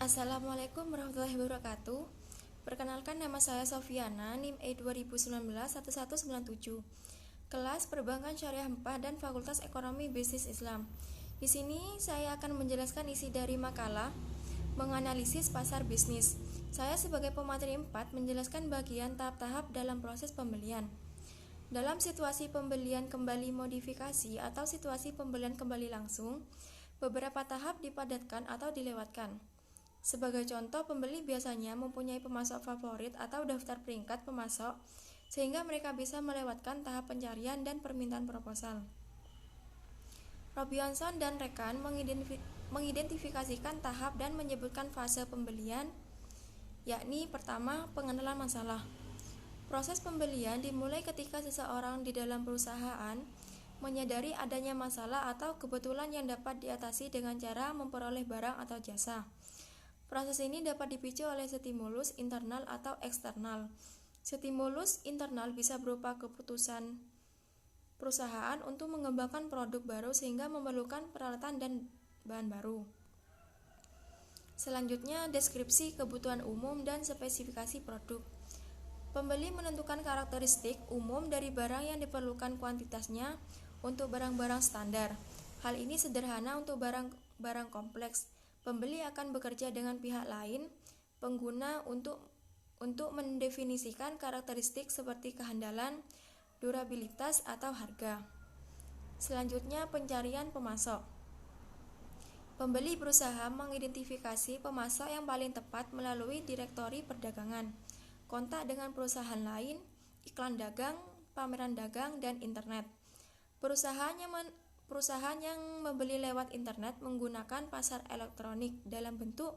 Assalamualaikum warahmatullahi wabarakatuh. Perkenalkan, nama saya Sofiana, NIM E 2019-1197. Kelas Perbankan Syariah 4 dan Fakultas Ekonomi Bisnis Islam. Di sini saya akan menjelaskan isi dari makalah menganalisis pasar bisnis. Saya sebagai pemateri 4 menjelaskan bagian tahap-tahap dalam proses pembelian. Dalam situasi pembelian kembali modifikasi atau situasi pembelian kembali langsung, beberapa tahap dipadatkan atau dilewatkan. Sebagai contoh, pembeli biasanya mempunyai pemasok favorit atau daftar peringkat pemasok, sehingga mereka bisa melewatkan tahap pencarian dan permintaan proposal. Robinson dan rekan mengidentifikasikan tahap dan menyebutkan fase pembelian, yakni pertama, pengenalan masalah. Proses pembelian dimulai ketika seseorang di dalam perusahaan menyadari adanya masalah atau kebetulan yang dapat diatasi dengan cara memperoleh barang atau jasa. Proses ini dapat dipicu oleh stimulus internal atau eksternal. Stimulus internal bisa berupa keputusan perusahaan untuk mengembangkan produk baru sehingga memerlukan peralatan dan bahan baru. Selanjutnya, deskripsi kebutuhan umum dan spesifikasi produk. Pembeli menentukan karakteristik umum dari barang yang diperlukan kuantitasnya untuk barang-barang standar. Hal ini sederhana untuk barang kompleks. Pembeli akan bekerja dengan pihak lain, pengguna untuk mendefinisikan karakteristik seperti kehandalan, durabilitas, atau harga. Selanjutnya, pencarian pemasok. Pembeli berusaha mengidentifikasi pemasok yang paling tepat melalui direktori perdagangan, kontak dengan perusahaan lain, iklan dagang, pameran dagang, dan internet. Perusahaan yang membeli lewat internet menggunakan pasar elektronik dalam bentuk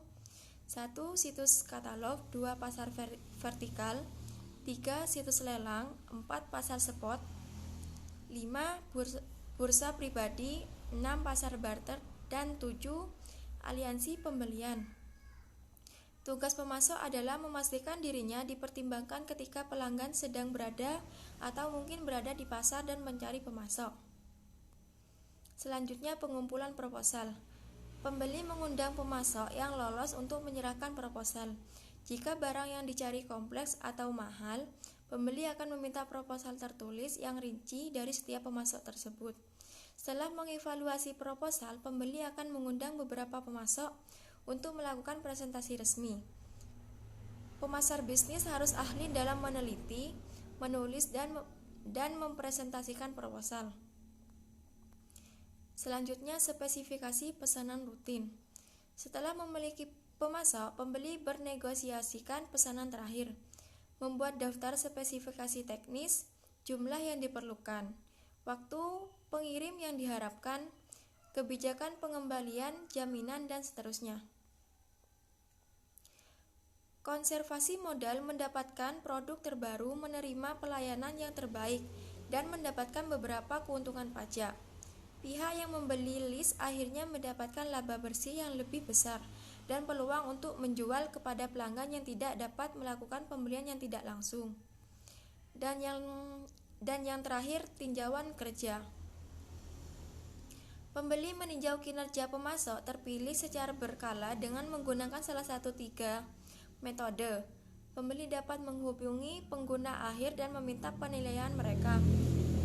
1. Situs katalog, 2. Pasar vertikal, 3. Situs lelang, 4. Pasar spot, 5. Bursa pribadi, 6. Pasar barter, dan 7. Aliansi pembelian. Tugas pemasok adalah memastikan dirinya dipertimbangkan ketika pelanggan sedang berada atau mungkin berada di pasar dan mencari pemasok. Selanjutnya, pengumpulan proposal. Pembeli mengundang pemasok yang lolos untuk menyerahkan proposal. Jika barang yang dicari kompleks atau mahal, pembeli akan meminta proposal tertulis yang rinci dari setiap pemasok tersebut. Setelah mengevaluasi proposal, pembeli akan mengundang beberapa pemasok untuk melakukan presentasi resmi. Pemasar bisnis harus ahli dalam meneliti, menulis, dan mempresentasikan proposal. Selanjutnya, spesifikasi pesanan rutin. Setelah memiliki pemasok, pembeli bernegosiasikan pesanan terakhir, membuat daftar spesifikasi teknis, jumlah yang diperlukan, waktu pengirim yang diharapkan, kebijakan pengembalian, jaminan, dan seterusnya. Konservasi modal mendapatkan produk terbaru, menerima pelayanan yang terbaik, dan mendapatkan beberapa keuntungan pajak. Pihak yang membeli list akhirnya mendapatkan laba bersih yang lebih besar dan peluang untuk menjual kepada pelanggan yang tidak dapat melakukan pembelian yang tidak langsung. Dan yang terakhir, tinjauan kerja. Pembeli meninjau kinerja pemasok terpilih secara berkala dengan menggunakan salah satu 3 metode. Pembeli dapat menghubungi pengguna akhir dan meminta penilaian mereka.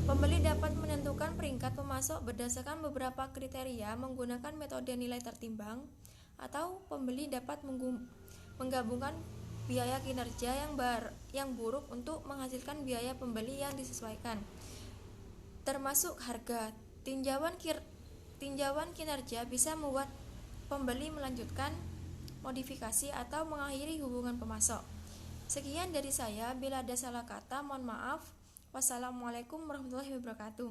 Pembeli dapat menentukan peringkat pemasok berdasarkan beberapa kriteria menggunakan metode nilai tertimbang, atau pembeli dapat menggabungkan biaya kinerja yang buruk untuk menghasilkan biaya pembeli yang disesuaikan, termasuk harga. Tinjauan kinerja bisa membuat pembeli melanjutkan modifikasi atau mengakhiri hubungan pemasok. Sekian dari saya, bila ada salah kata mohon maaf. Wassalamualaikum warahmatullahi wabarakatuh.